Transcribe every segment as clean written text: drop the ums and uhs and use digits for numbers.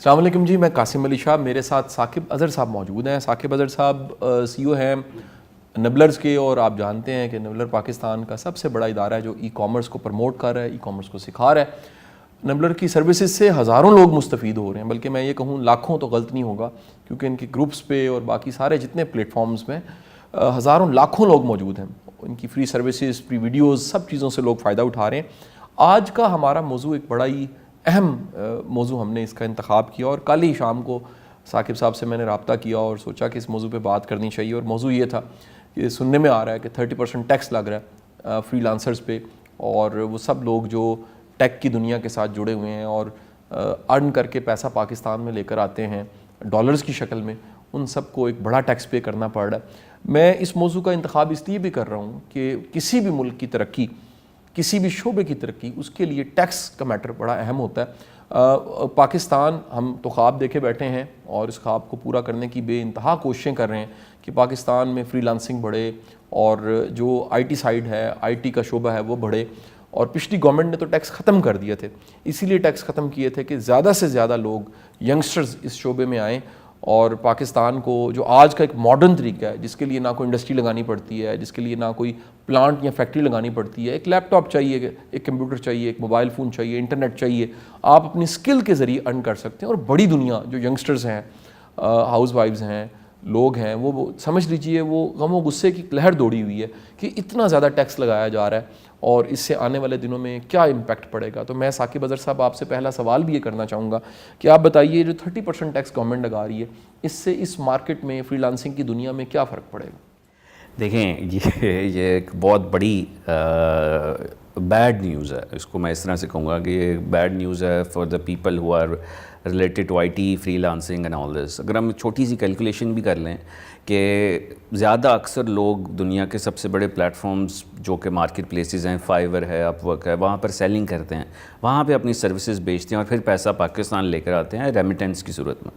السلام علیکم جی، میں قاسم علی شاہ، میرے ساتھ ثاقب اظہر صاحب موجود ہیں۔ ثاقب اظہر صاحب سی او ہیں نبلرز کے، اور آپ جانتے ہیں کہ نبلر پاکستان کا سب سے بڑا ادارہ ہے جو ای کامرس کو پروموٹ کر رہا ہے، ای کامرس کو سکھا رہا ہے۔ نبلر کی سروسز سے ہزاروں لوگ مستفید ہو رہے ہیں، بلکہ میں یہ کہوں لاکھوں تو غلط نہیں ہوگا، کیونکہ ان کے گروپس پہ اور باقی سارے جتنے پلیٹ فارمز میں ہزاروں لاکھوں لوگ موجود ہیں۔ ان کی فری سروسز، فری ویڈیوز، سب چیزوں سے لوگ فائدہ اٹھا رہے ہیں۔ آج کا ہمارا موضوع ایک بڑا ہی اہم موضوع ہم نے اس کا انتخاب کیا، اور کل ہی شام کو ثاقب صاحب سے میں نے رابطہ کیا اور سوچا کہ اس موضوع پہ بات کرنی چاہیے، اور موضوع یہ تھا کہ سننے میں آ رہا ہے کہ 30% ٹیکس لگ رہا ہے فری لانسرز پہ، اور وہ سب لوگ جو ٹیک کی دنیا کے ساتھ جڑے ہوئے ہیں اور ارن کر کے پیسہ پاکستان میں لے کر آتے ہیں ڈالرز کی شکل میں، ان سب کو ایک بڑا ٹیکس پے کرنا پڑ رہا ہے۔ میں اس موضوع کا انتخاب اس لیے بھی کر رہا ہوں کہ کسی بھی ملک کی ترقی، کسی بھی شعبے کی ترقی، اس کے لیے ٹیکس کا میٹر بڑا اہم ہوتا ہے۔ پاکستان، ہم تو خواب دیکھے بیٹھے ہیں اور اس خواب کو پورا کرنے کی بے انتہا کوششیں کر رہے ہیں کہ پاکستان میں فری لانسنگ بڑھے، اور جو آئی ٹی سائڈ ہے، آئی ٹی کا شعبہ ہے وہ بڑھے۔ اور پچھلی گورنمنٹ نے تو ٹیکس ختم کر دیے تھے، اسی لیے ٹیکس ختم کیے تھے کہ زیادہ سے زیادہ لوگ ینگسٹرز اس شعبے میں آئیں، اور پاکستان کو جو آج کا ایک ماڈرن طریقہ ہے، جس کے لیے نہ کوئی انڈسٹری لگانی پڑتی ہے، جس کے لیے نہ کوئی پلانٹ یا فیکٹری لگانی پڑتی ہے، ایک لیپ ٹاپ چاہیے، ایک کمپیوٹر چاہیے، ایک موبائل فون چاہیے، انٹرنیٹ چاہیے، آپ اپنی اسکل کے ذریعے ارن کر سکتے ہیں۔ اور بڑی دنیا جو ینگسٹرز ہیں، ہاؤس وائفز ہیں، لوگ ہیں، وہ سمجھ لیجئے وہ غم و غصے کی لہر دوڑی ہوئی ہے کہ اتنا زیادہ ٹیکس لگایا جا رہا ہے، اور اس سے آنے والے دنوں میں کیا امپیکٹ پڑے گا۔ تو میں ثاقب اظہر صاحب آپ سے پہلا سوال بھی یہ کرنا چاہوں گا کہ آپ بتائیے، جو 30% ٹیکس گورنمنٹ لگا رہی ہے، اس سے اس مارکیٹ میں، فری لانسنگ کی دنیا میں کیا فرق پڑے گا؟ دیکھیں، یہ ایک بہت بڑی بیڈ نیوز ہے، اس کو میں اس طرح سے کہوں گا کہ یہ بیڈ نیوز ہے for the people who are related to I T, freelancing and all this. اگر ہم چھوٹی سی کیلکولیشن بھی کر لیں کہ زیادہ اکثر لوگ دنیا کے سب سے بڑے پلیٹ فارمز جو کہ مارکیٹ پلیسز ہیں، فائیور ہے، اپ ورک ہے، وہاں پر سیلنگ کرتے ہیں، وہاں پہ اپنی سروسز بیچتے ہیں اور پھر پیسہ پاکستان لے کر آتے ہیں ریمیٹنس کی صورت میں،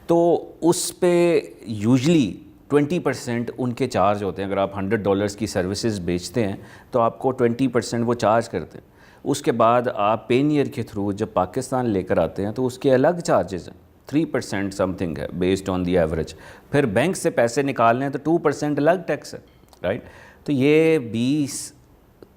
تو اس پہ یوزلی 20% ان کے چارج ہوتے ہیں۔ اگر آپ $100 کی سروسز بیچتے ہیں تو آپ کو 20% وہ چارج کرتے ہیں۔ اس کے بعد آپ پینیئر کے تھرو جب پاکستان لے کر آتے ہیں تو اس کے الگ چارجز ہیں، 3% سم تھنگ ہے بیسڈ آن دی ایوریج۔ پھر بینک سے پیسے نکالنے ہیں تو 2% الگ ٹیکس ہے، رائٹ؟ تو یہ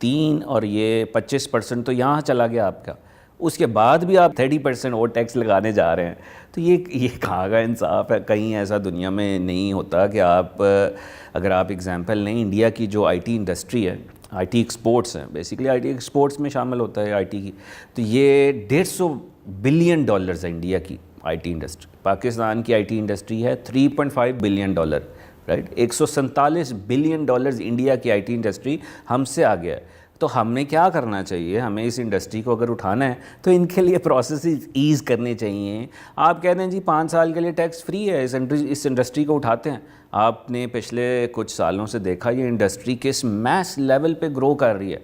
3 اور یہ 25% تو یہاں چلا گیا آپ کا، اس کے بعد بھی آپ 30% اور ٹیکس لگانے جا رہے ہیں۔ تو یہ کہاں کا انصاف ہے؟ کہیں ایسا دنیا میں نہیں ہوتا کہ آپ، اگر آپ اگزامپل لیں انڈیا کی جو آئی ٹی انڈسٹری ہے، آئی ٹی ایکسپورٹس ہیں، بیسیکلی آئی ٹی ایکسپورٹس میں شامل ہوتا ہے آئی ٹی کی، تو یہ $150 بلین ہے انڈیا کی آئی ٹی انڈسٹری۔ پاکستان کی آئی ٹی انڈسٹری ہے $3.5 بلین، رائٹ؟ $147 بلین انڈیا کی آئی ٹی انڈسٹری ہم سے آگے ہے۔ تو ہم نے کیا کرنا چاہیے؟ ہمیں اس انڈسٹری کو اگر اٹھانا ہے تو ان کے لیے پروسیسز ایز کرنے چاہیے۔ آپ کہتے ہیں جی 5 سال کے لیے ٹیکس فری ہے، اس انڈسٹری کو اٹھاتے ہیں۔ آپ نے پچھلے کچھ سالوں سے دیکھا یہ انڈسٹری کس میس لیول پہ گرو کر رہی ہے۔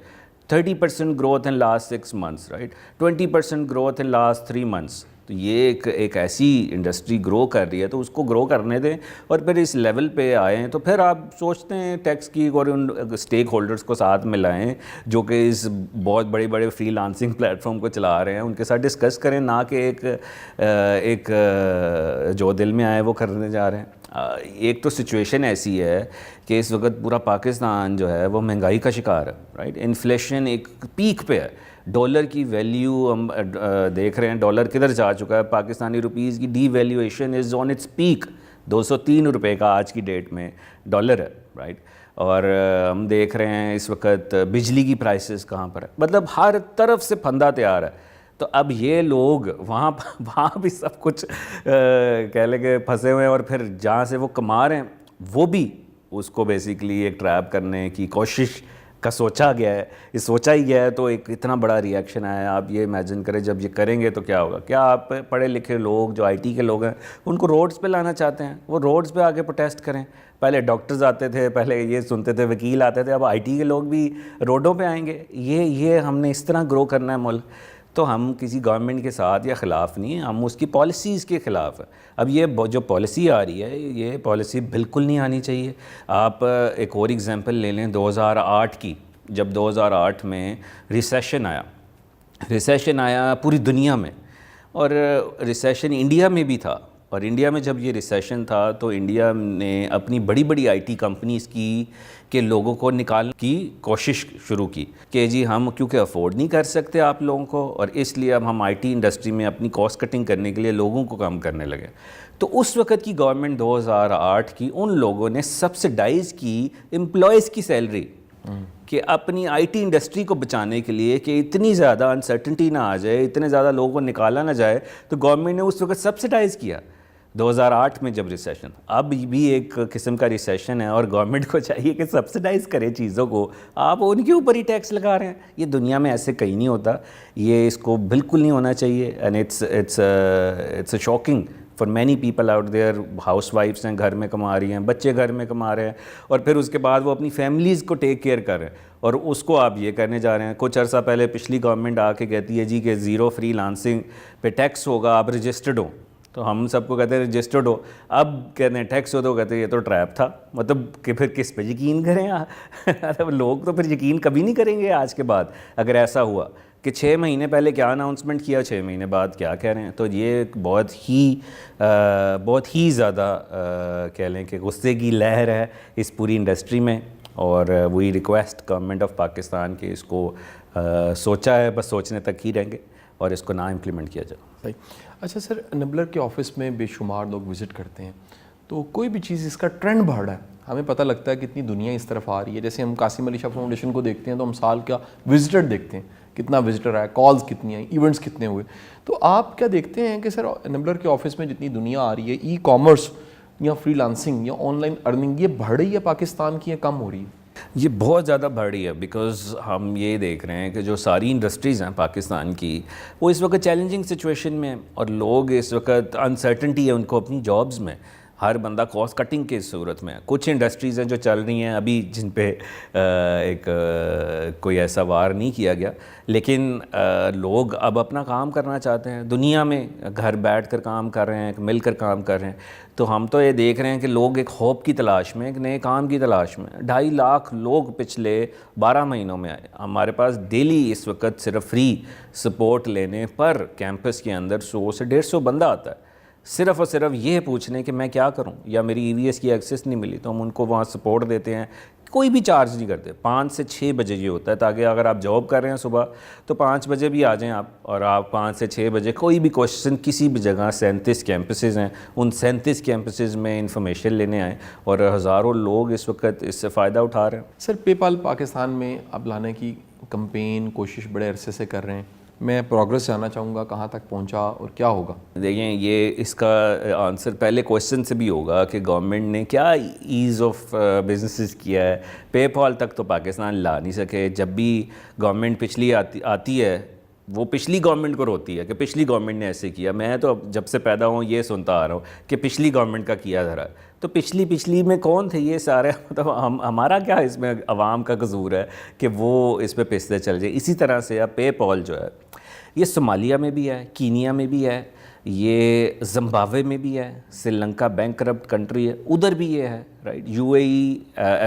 30% growth in last 6 months، right? 20% growth in last 3 months۔ تو یہ ایک ایسی انڈسٹری گرو کر رہی ہے، تو اس کو گرو کرنے دیں اور پھر اس لیول پہ آئیں، تو پھر آپ سوچتے ہیں ٹیکس کی، اور ان اسٹیک ہولڈرز کو ساتھ میں لائیں جو کہ اس بہت بڑے بڑے فری لانسنگ پلیٹ فارم کو چلا رہے ہیں، ان کے ساتھ ڈسکس کریں، نہ کہ ایک جو دل میں آئے وہ کرنے جا رہے ہیں۔ ایک تو سچویشن ایسی ہے کہ اس وقت پورا پاکستان جو ہے وہ مہنگائی کا شکار ہے، رائٹ؟ انفلیشن ایک پیک پہ ہے، ڈالر کی ویلیو ہم دیکھ رہے ہیں، ڈالر کدھر جا چکا ہے، پاکستانی روپیز کی devaluation is on its peak, $203 کا آج کی ڈیٹ میں ڈالر ہے، رائٹ؟ اور ہم دیکھ رہے ہیں اس وقت بجلی کی پرائسز کہاں پر ہے، مطلب ہر طرف سے پھندا تیار ہے۔ تو اب یہ لوگ وہاں بھی سب کچھ کہہ لیں کہ پھنسے ہوئے ہیں، اور پھر جہاں سے وہ کما رہے ہیں وہ بھی اس کو بیسیکلی ایک ٹریپ کرنے کی کوشش کا سوچا گیا ہے، یہ سوچا ہی گیا ہے، تو ایک اتنا بڑا ری ایکشن آیا ہے۔ آپ یہ امیجن کریں جب یہ کریں گے تو کیا ہوگا؟ کیا آپ پڑھے لکھے لوگ جو آئی ٹی کے لوگ ہیں ان کو روڈز پہ لانا چاہتے ہیں؟ وہ روڈز پہ آگے پروٹیسٹ کریں۔ پہلے ڈاکٹرز آتے تھے، پہلے یہ سنتے تھے، وکیل آتے تھے، اب آئی ٹی کے لوگ بھی روڈوں پہ آئیں گے۔ یہ ہم نے اس طرح گرو کرنا ہے ملک۔ تو ہم کسی گورنمنٹ کے ساتھ یا خلاف نہیں ہیں، ہم اس کی پالیسیز کے خلاف ہیں۔ اب یہ جو پالیسی آ رہی ہے، یہ پالیسی بالکل نہیں آنی چاہیے۔ آپ ایک اور ایگزامپل لے لیں 2008 کی، جب 2008 میں ریسیشن آیا پوری دنیا میں، اور ریسیشن انڈیا میں بھی تھا, اور انڈیا میں جب یہ ریسیشن تھا تو انڈیا نے اپنی بڑی بڑی آئی ٹی کمپنیز کی کہ لوگوں کو نکالنے کی کوشش شروع کی کہ جی ہم کیونکہ افورڈ نہیں کر سکتے آپ لوگوں کو, اور اس لیے اب ہم آئی ٹی انڈسٹری میں اپنی کاسٹ کٹنگ کرنے کے لیے لوگوں کو کم کرنے لگے. تو اس وقت کی گورنمنٹ 2008 کی ان لوگوں نے سبسڈائز کی امپلائیز کی سیلری کہ اپنی آئی ٹی انڈسٹری کو بچانے کے لیے کہ اتنی زیادہ انسرٹنٹی نہ آ جائے, اتنے زیادہ لوگوں کو نکالا نہ جائے, تو گورنمنٹ نے اس وقت سبسڈائز کیا 2008 میں جب ریسیشن. اب بھی ایک قسم کا ریسیشن ہے اور گورنمنٹ کو چاہیے کہ سبسڈائز کرے چیزوں کو, آپ ان کے اوپر ہی ٹیکس لگا رہے ہیں. یہ دنیا میں ایسے کہیں نہیں ہوتا, یہ اس کو بالکل نہیں ہونا چاہیے. And it's a shocking for many people out there. ہاؤس وائفس ہیں, گھر میں کما رہی ہیں, بچے گھر میں کما رہے ہیں, اور پھر اس کے بعد وہ اپنی فیملیز کو ٹیک کیئر کر رہے ہیں, اور اس کو آپ یہ کرنے جا رہے ہیں. کچھ عرصہ پہلے پچھلی گورنمنٹ آ کے کہتی ہے جی کہ زیرو فری لانسنگ پہ ٹیکس ہوگا, آپ رجسٹرڈ ہوں. تو ہم سب کو کہتے ہیں رجسٹرڈ ہو, اب کہتے ہیں ٹیکس ہو, تو کہتے ہیں یہ تو ٹریپ تھا. مطلب کہ پھر کس پہ یقین کریں لوگ تو پھر یقین کبھی نہیں کریں گے آج کے بعد اگر ایسا ہوا کہ 6 مہینے پہلے کیا اناؤنسمنٹ کیا, 6 مہینے بعد کیا کہہ رہے ہیں. تو یہ ایک بہت ہی زیادہ کہہ لیں کہ غصے کی لہر ہے اس پوری انڈسٹری میں, اور وہی ریکویسٹ گورنمنٹ آف پاکستان کہ اس کو سوچا ہے, بس سوچنے تک ہی رہیں گے اور اس کو نہ امپلیمنٹ کیا جائے. صحیح. اچھا سر, نبلر کے آفس میں بے شمار لوگ وزٹ کرتے ہیں, تو کوئی بھی چیز اس کا ٹرینڈ بڑھ رہا ہے, ہمیں پتہ لگتا ہے کہ اتنی دنیا اس طرف آ رہی ہے. جیسے ہم قاسم علی شاہ فاؤنڈیشن کو دیکھتے ہیں تو ہم سال کا وزٹر دیکھتے ہیں, کتنا وزٹر آیا, کالز کتنی آئیں, ایونٹس کتنے ہوئے. تو آپ کیا دیکھتے ہیں کہ سر نبلر کے آفس میں جتنی دنیا آ رہی ہے, ای کامرس یا فری لانسنگ یا آن لائن ارننگ, یہ بڑھ رہی ہے پاکستان کی یا کم ہو رہی ہے؟ یہ بہت زیادہ بڑھ رہی ہے, بیکاز ہم یہ دیکھ رہے ہیں کہ جو ساری انڈسٹریز ہیں پاکستان کی وہ اس وقت چیلنجنگ سچویشن میں, اور لوگ اس وقت انسرٹنٹی ہے ان کو اپنی جابز میں, ہر بندہ کاسٹ کٹنگ کی صورت میں. کچھ انڈسٹریز ہیں جو چل رہی ہیں ابھی جن پہ ایک کوئی ایسا وار نہیں کیا گیا, لیکن لوگ اب اپنا کام کرنا چاہتے ہیں, دنیا میں گھر بیٹھ کر کام کر رہے ہیں, مل کر کام کر رہے ہیں. تو ہم تو یہ دیکھ رہے ہیں کہ لوگ ایک ہوپ کی تلاش میں, ایک نئے کام کی تلاش میں, 2.5 لاکھ لوگ پچھلے 12 مہینوں میں آئے. ہمارے پاس ڈیلی اس وقت صرف فری سپورٹ لینے پر کیمپس کے اندر 100 سے 150 بندہ آتا ہے, صرف اور صرف یہ پوچھنے کہ میں کیا کروں, یا میری ای وی ایس کی ایکسیس نہیں ملی. تو ہم ان کو وہاں سپورٹ دیتے ہیں, کوئی بھی چارج نہیں کرتے. 5 سے 6 بجے یہ ہوتا ہے, تاکہ اگر آپ جاب کر رہے ہیں صبح تو 5 بجے بھی آ جائیں آپ, اور آپ 5 سے 6 بجے کوئی بھی کوشچن کسی بھی جگہ 37 کیمپسز ہیں, ان 37 کیمپسز میں انفارمیشن لینے آئیں, اور ہزاروں لوگ اس وقت اس سے فائدہ اٹھا رہے ہیں. سر پے پال پاکستان میں اب لانے کی کمپین کوشش بڑے عرصے سے کر رہے ہیں, میں پروگرس جاننا چاہوں گا, کہاں تک پہنچا اور کیا ہوگا؟ دیکھیں, یہ اس کا آنسر پہلے کوشچن سے بھی ہوگا کہ گورنمنٹ نے کیا ایز آف بزنسز کیا ہے. پے پال تک تو پاکستان لا نہیں سکے. جب بھی گورنمنٹ پچھلی آتی ہے وہ پچھلی گورنمنٹ کو روتی ہے کہ پچھلی گورنمنٹ نے ایسے کیا. میں تو جب سے پیدا ہوں یہ سنتا آ رہا ہوں کہ پچھلی گورنمنٹ کا کیا ذرا. تو پچھلی میں کون تھے یہ سارے, مطلب ہمارا کیا اس میں عوام کا قصور ہے کہ وہ اس پہ پستے چل جائے. اسی طرح سے اب پے پال جو ہے یہ صومالیہ میں بھی ہے, کینیا میں بھی ہے, یہ زمبابوے میں بھی ہے, Sri Lanka bank corrupt country ہے, ادھر بھی یہ ہے, right. You a E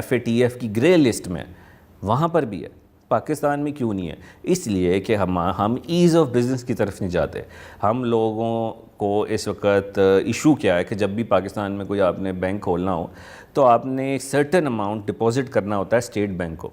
FATF کی گرے لسٹ میں, وہاں پر بھی ہے. پاکستان میں کیوں نہیں ہے؟ اس لیے کہ ہم ایز آف بزنس کی طرف نہیں جاتے. ہم لوگوں کو اس وقت ایشو کیا ہے کہ جب بھی پاکستان میں کوئی آپ نے بینک کھولنا ہو تو آپ نے سرٹن اماؤنٹ ڈپازٹ کرنا ہوتا ہے اسٹیٹ بینک کو.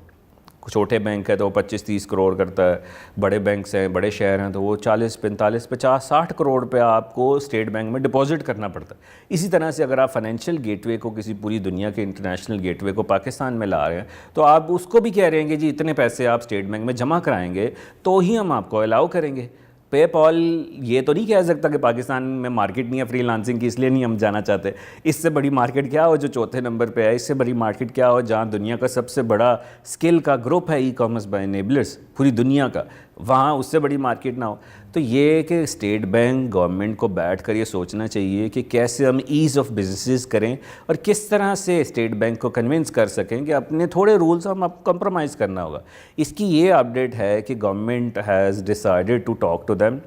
چھوٹے بینک ہے تو وہ 25-30 کروڑ کرتا ہے, بڑے بینکس ہیں, بڑے شہر ہیں تو وہ 40-45-50-60 کروڑ پہ آپ کو اسٹیٹ بینک میں ڈپازٹ کرنا پڑتا ہے. اسی طرح سے اگر آپ فائنینشیل گیٹ وے کو, کسی پوری دنیا کے انٹرنیشنل گیٹ وے کو پاکستان میں لا رہے ہیں تو آپ اس کو بھی کہہ رہے ہیں کہ جی اتنے پیسے آپ اسٹیٹ بینک میں جمع کرائیں گے تو ہی ہم آپ کو الاؤ کریں گے. پے پال یہ تو نہیں کہہ سکتا کہ پاکستان میں مارکیٹ نہیں ہے فری لانسنگ کی, اس لیے نہیں ہم جانا چاہتے. اس سے بڑی مارکیٹ کیا ہو جو 4تھے نمبر پہ ہے, اس سے بڑی مارکیٹ کیا ہو جہاں دنیا کا سب سے بڑا اسکل کا گروپ ہے ای کامرس بائی انیبلرز پوری دنیا کا, وہاں اس سے بڑی مارکیٹ نہ ہو. تو یہ کہ اسٹیٹ بینک گورنمنٹ کو بیٹھ کر یہ سوچنا چاہیے کہ کیسے ہم ایز آف بزنسز کریں اور کس طرح سے اسٹیٹ بینک کو کنونس کر سکیں کہ اپنے تھوڑے رولز ہم اب کمپرومائز کرنا ہوگا. اس کی یہ اپڈیٹ ہے کہ government has decided to talk to them.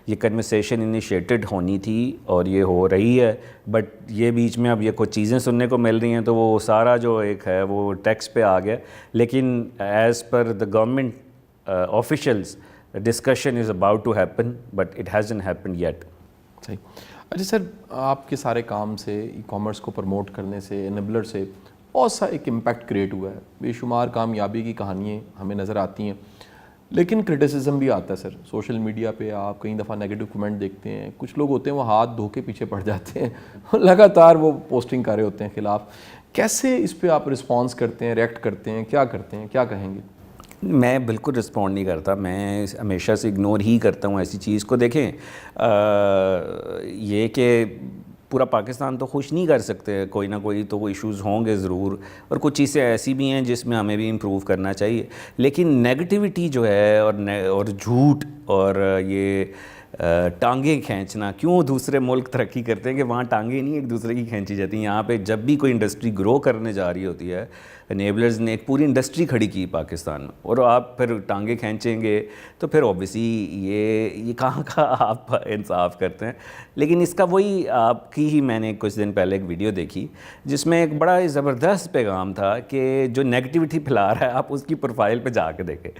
یہ کنورسیشن انیشیٹڈ ہونی تھی اور یہ ہو رہی ہے, بٹ یہ بیچ میں اب یہ کچھ چیزیں سننے کو مل رہی ہیں تو وہ سارا جو ایک ہے وہ ٹیکس پہ آ گیا. لیکن as per the government officials discussion is about to happen, but it hasn't happened yet. صحیح. اچھا سر, آپ کے سارے کام سے, ای کامرس کو پروموٹ کرنے سے, انیبلر سے بہت سا ایک امپیکٹ کریٹ ہوا ہے, بے شمار کامیابی کی کہانیاں ہمیں نظر آتی ہیں, لیکن کرٹیسزم بھی آتا ہے سر. سوشل میڈیا پہ آپ کئی دفعہ نیگیٹو کمنٹ دیکھتے ہیں, کچھ لوگ ہوتے ہیں وہ ہاتھ دھو کے پیچھے پڑ جاتے ہیں, لگاتار وہ پوسٹنگ کر رہے ہوتے ہیں خلاف. کیسے اس پہ آپ رسپانس کرتے ہیں, ریئیکٹ کرتے ہیں, کیا کرتے ہیں, کیا کہیں گے؟ میں بالکل رسپونڈ نہیں کرتا, میں ہمیشہ سے اگنور ہی کرتا ہوں ایسی چیز کو. دیکھیں یہ کہ پورا پاکستان تو خوش نہیں کر سکتے, کوئی نہ کوئی تو ایشوز ہوں گے ضرور, اور کچھ چیزیں ایسی بھی ہیں جس میں ہمیں بھی امپروو کرنا چاہیے. لیکن نیگیٹیوٹی جو ہے اور جھوٹ اور یہ ٹانگیں کھینچنا, کیوں دوسرے ملک ترقی کرتے ہیں کہ وہاں ٹانگیں نہیں ایک دوسرے کی کھینچی جاتی ہیں. یہاں پہ جب بھی کوئی انڈسٹری گرو کرنے جا رہی ہوتی ہے, انیبلرز نے ایک پوری انڈسٹری کھڑی کی پاکستان میں, اور آپ پھر ٹانگیں کھینچیں گے تو پھر اوبیسلی یہ کہاں کا آپ انصاف کرتے ہیں. لیکن اس کا وہی آپ کی ہی میں نے کچھ دن پہلے ایک ویڈیو دیکھی جس میں ایک بڑا زبردست پیغام تھا کہ جو نیگیٹیوٹی پھیلا رہا ہے آپ اس کی پروفائل پہ جا کے دیکھیں,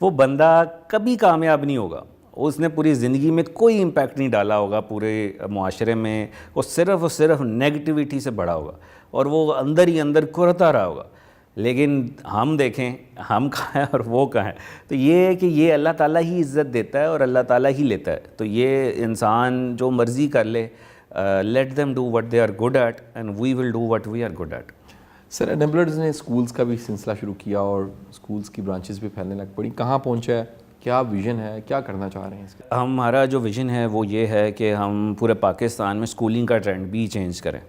وہ بندہ کبھی کامیاب نہیں ہوگا, اس نے پوری زندگی میں کوئی امپیکٹ نہیں ڈالا ہوگا پورے معاشرے میں, وہ صرف نیگیٹیوٹی سے بڑا ہوگا اور وہ اندر ہی اندر کرتا رہا ہوگا. لیکن ہم دیکھیں ہم کہاں ہیں اور وہ کہاں ہیں. تو یہ ہے کہ یہ اللہ تعالیٰ ہی عزت دیتا ہے اور اللہ تعالیٰ ہی لیتا ہے. تو یہ انسان جو مرضی کر لے, let them do what they are good at and we will do what we are good at. Sir enablers نے اسکولس کا بھی سلسلہ شروع کیا اور اسکولس کی برانچز بھی پھیلنے لگ پڑی, کہاں پہنچا ہے, کیا ویژن ہے, کیا کرنا چاہ رہے ہیں اس کے؟ ہمارا جو ویژن ہے وہ یہ ہے کہ ہم پورے پاکستان میں اسکولنگ کا ٹرینڈ بھی چینج کریں.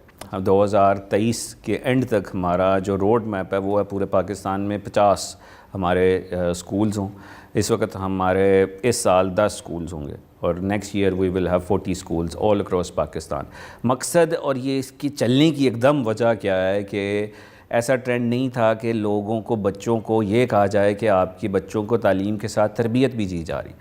2023 کے اینڈ تک ہمارا جو روڈ میپ ہے وہ ہے پورے پاکستان میں 50 ہمارے اسکولز ہوں. اس وقت ہمارے اس سال 10 اسکولز ہوں گے اور next year we will have 40 schools all across Pakistan. مقصد اور یہ اس کی چلنے کی ایک دم وجہ کیا ہے کہ ایسا ٹرینڈ نہیں تھا کہ لوگوں کو, بچوں کو یہ کہا جائے کہ آپ کی بچوں کو تعلیم کے ساتھ تربیت بھی دی جا رہی,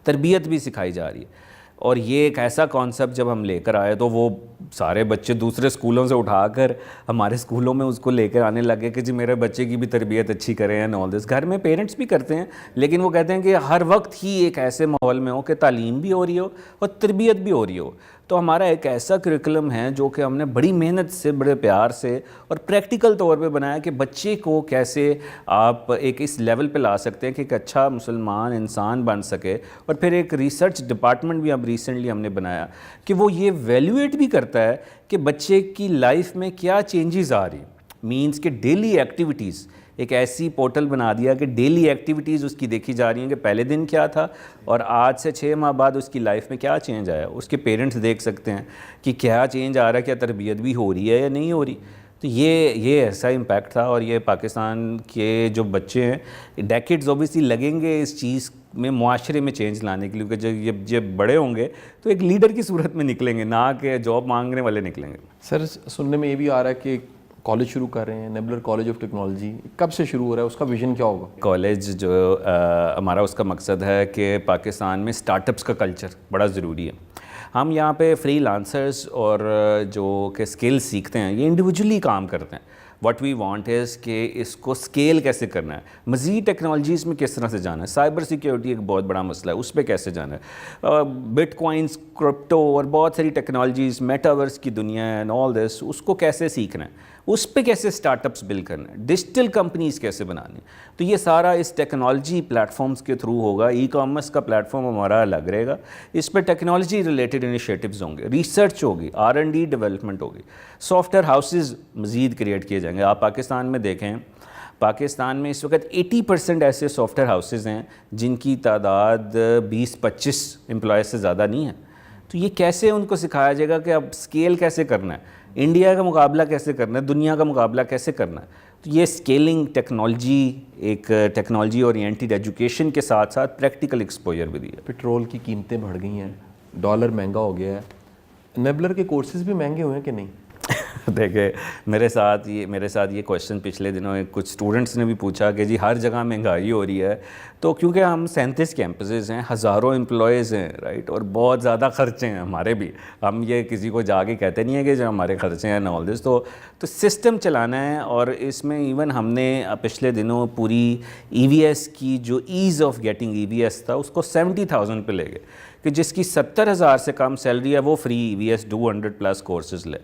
تربیت بھی سکھائی جا رہی ہے. اور یہ ایک ایسا کانسیپٹ جب ہم لے کر آئے تو وہ سارے بچے دوسرے اسکولوں سے اٹھا کر ہمارے اسکولوں میں اس کو لے کر آنے لگے کہ جی میرے بچے کی بھی تربیت اچھی کریں اینڈ آل دس. گھر میں پیرنٹس بھی کرتے ہیں, لیکن وہ کہتے ہیں کہ ہر وقت ہی ایک ایسے ماحول میں ہو کہ تعلیم بھی ہو رہی ہو اور تربیت بھی ہو رہی ہو. تو ہمارا ایک ایسا کریکولم ہے جو کہ ہم نے بڑی محنت سے, بڑے پیار سے اور پریکٹیکل طور پہ بنایا کہ بچے کو کیسے آپ ایک اس لیول پہ لا سکتے ہیں کہ ایک اچھا مسلمان انسان بن سکے. اور پھر ایک ریسرچ ڈپارٹمنٹ بھی اب ریسنٹلی ہم نے بنایا کہ وہ یہ ویلیویٹ بھی کرتا ہے کہ بچے کی لائف میں کیا چینجز آ رہی, مینس کہ ڈیلی ایکٹیویٹیز. ایک ایسی پورٹل بنا دیا کہ ڈیلی ایکٹیویٹیز اس کی دیکھی جا رہی ہیں کہ پہلے دن کیا تھا اور آج سے 6 ماہ بعد اس کی لائف میں کیا چینج آیا. اس کے پیرنٹس دیکھ سکتے ہیں کہ کیا چینج آ رہا ہے, کیا تربیت بھی ہو رہی ہے یا نہیں ہو رہی. تو یہ ایسا امپیکٹ تھا. اور یہ پاکستان کے جو بچے ہیں ڈیکیڈز اوبیسلی لگیں گے اس چیز میں, معاشرے میں چینج لانے کے لیے, کہ جب بڑے ہوں گے تو ایک لیڈر کی صورت میں نکلیں گے, نہ کہ جاب مانگنے والے نکلیں گے. سر سننے میں یہ بھی آ رہا ہے کہ کالج شروع کر رہے ہیں, انیبلر کالج آف ٹیکنالوجی, کب سے شروع ہو رہا ہے, اس کا ویژن کیا ہوگا؟ کالج جو ہمارا اس کا مقصد ہے کہ پاکستان میں اسٹارٹ اپس کا کلچر بڑا ضروری ہے. ہم یہاں پہ فری لانسرز اور جو کہ اسکل سیکھتے ہیں یہ انڈیویجولی کام کرتے ہیں. واٹ وی وانٹ از کہ اس کو اسکیل کیسے کرنا ہے, مزید ٹیکنالوجیز میں کس طرح سے جانا ہے. سائبر سیکیورٹی ایک بہت بڑا مسئلہ ہے, اس پہ کیسے جانا ہے. بٹ کوائنس, کرپٹو اور بہت ساری ٹیکنالوجیز, میٹاورس کی دنیا ہے اینڈ آل دس, اس کو کیسے سیکھنا ہے, اس پہ کیسے اسٹارٹ اپس بلڈ کرنا ہے, ڈیجیٹل کمپنیز کیسے بنانی. تو یہ سارا اس ٹیکنالوجی پلیٹ فارمز کے تھرو ہوگا. ای کامرس کا پلیٹ فارم ہمارا الگ رہے گا, اس پہ ٹیکنالوجی ریلیٹڈ انیشیٹوز ہوں گے, ریسرچ ہوگی, R&D ڈیولپمنٹ ہوگی, سافٹ ویئر ہاؤسز مزید کریٹ کیے جائیں گے. آپ پاکستان میں دیکھیں, پاکستان میں اس وقت 80% ایسے سافٹ ویئر ہاؤسز ہیں جن کی تعداد 20-25 امپلائز سے زیادہ نہیں ہے. تو یہ کیسے ان کو سکھایا جائے گا کہ اب اسکیل کیسے کرنا ہے, انڈیا کا مقابلہ کیسے کرنا ہے, دنیا کا مقابلہ کیسے کرنا ہے. تو یہ اسکیلنگ ٹیکنالوجی, ایک ٹیکنالوجی اورینٹیڈ ایجوکیشن کے ساتھ ساتھ پریکٹیکل ایکسپوجر بھی دی ہے. پٹرول کی قیمتیں بڑھ گئی ہیں, ڈالر مہنگا ہو گیا ہے, انیبلر کے کورسز بھی مہنگے ہوئے ہیں کہ نہیں؟ دیکھیں میرے ساتھ یہ کویشچن پچھلے دنوں کچھ اسٹوڈنٹس نے بھی پوچھا کہ جی ہر جگہ مہنگائی ہو رہی ہے، تو کیونکہ ہم 37 کیمپسز ہیں، ہزاروں امپلائیز ہیں، رائٹ، اور بہت زیادہ خرچے ہیں ہمارے بھی، ہم یہ کسی کو جا کے کہتے نہیں ہیں کہ جو ہمارے خرچے ہیں آل دس، تو سسٹم چلانا ہے. اور اس میں ایون ہم نے پچھلے دنوں پوری ای وی ایس کی جو ease of getting E V S تھا اس کو 70,000 پہ لے گئے کہ جس کی 70,000 سے کم سیلری ہے وہ فری ای وی ایس 200+ کورسز لے.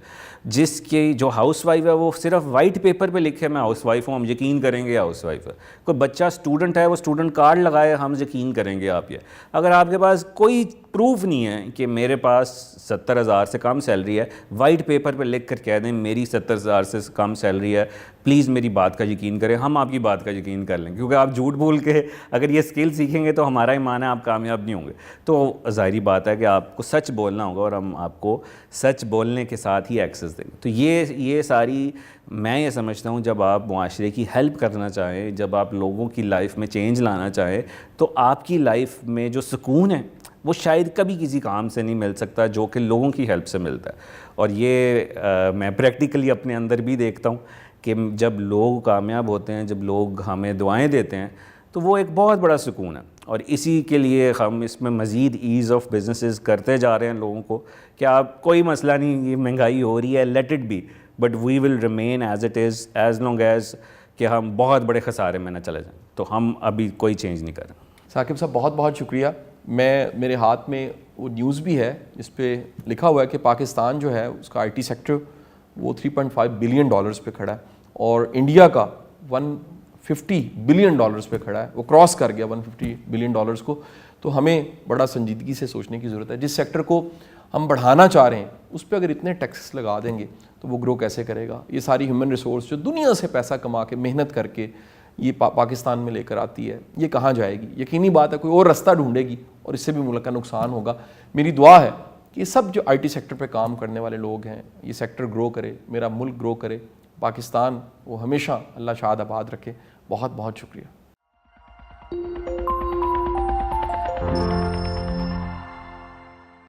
جس کی جو ہاؤس وائف ہے وہ صرف وائٹ پیپر پہ لکھے میں ہاؤس وائف ہوں، ہم یقین کریں گے ہاؤس وائف ہے. کوئی بچہ اسٹوڈنٹ ہے وہ اسٹوڈنٹ کارڈ لگائے، ہم یقین کریں گے آپ. یہ اگر آپ کے پاس کوئی پروف نہیں ہے کہ میرے پاس 70,000 سے کم سیلری ہے، وائٹ پیپر پہ لکھ کر کہہ دیں میری 70,000 سے کم سیلری ہے، پلیز میری بات کا یقین کریں، ہم آپ کی بات کا یقین کر لیں. کیونکہ آپ جھوٹ بول کے اگر یہ اسکل سیکھیں گے تو ہمارا ایمان ہے آپ کامیاب نہیں ہوں گے. تو ظاہری بات ہے کہ آپ کو سچ بولنا ہوگا اور ہم آپ کو سچ بولنے کے ساتھ ہی ایکسیس دیں گے. تو یہ ساری میں یہ سمجھتا ہوں جب آپ معاشرے کی ہیلپ کرنا چاہیں، جب آپ لوگوں کی لائف میں چینج لانا چاہیں، تو آپ کی لائف میں جو سکون ہے وہ شاید کبھی کسی کام سے نہیں مل سکتا جو کہ لوگوں کی ہیلپ سے ملتا ہے. اور یہ میں پریکٹیکلی اپنے اندر بھی دیکھتا ہوں کہ جب لوگ کامیاب ہوتے ہیں، جب لوگ ہمیں دعائیں دیتے ہیں تو وہ ایک بہت بڑا سکون ہے. اور اسی کے لیے ہم اس میں مزید ایز آف بزنسز کرتے جا رہے ہیں لوگوں کو کہ آپ کوئی مسئلہ نہیں، یہ مہنگائی ہو رہی ہے، let it be, but we will remain as it is as long as کہ ہم بہت بڑے خسارے میں نہ چلے جائیں. تو ہم ابھی کوئی چینج نہیں کر رہے. ثاقب صاحب بہت بہت شکریہ. میرے ہاتھ میں وہ نیوز بھی ہے جس پہ لکھا ہوا ہے کہ پاکستان جو ہے اس کا آئی ٹی سیکٹر وہ $3.5 بلین پہ کھڑا ہے، اور انڈیا کا $150 بلین پہ کھڑا ہے، وہ کراس کر گیا $150 بلین کو. تو ہمیں بڑا سنجیدگی سے سوچنے کی ضرورت ہے. جس سیکٹر کو ہم بڑھانا چاہ رہے ہیں اس پہ اگر اتنے ٹیکسز لگا دیں گے تو وہ گرو کیسے کرے گا؟ یہ ساری ہیومن ریسورس جو دنیا سے پیسہ کما کے محنت کر کے یہ پاکستان میں لے کر آتی ہے، یہ کہاں جائے گی؟ یقینی بات ہے کوئی اور رستہ ڈھونڈے گی اور اس سے بھی ملک کا نقصان ہوگا. میری دعا ہے کہ یہ سب جو آئی ٹی سیکٹر پہ کام کرنے والے لوگ ہیں، یہ سیکٹر گرو کرے، میرا ملک گرو کرے، پاکستان وہ ہمیشہ اللہ شاد آباد رکھے. بہت بہت شکریہ.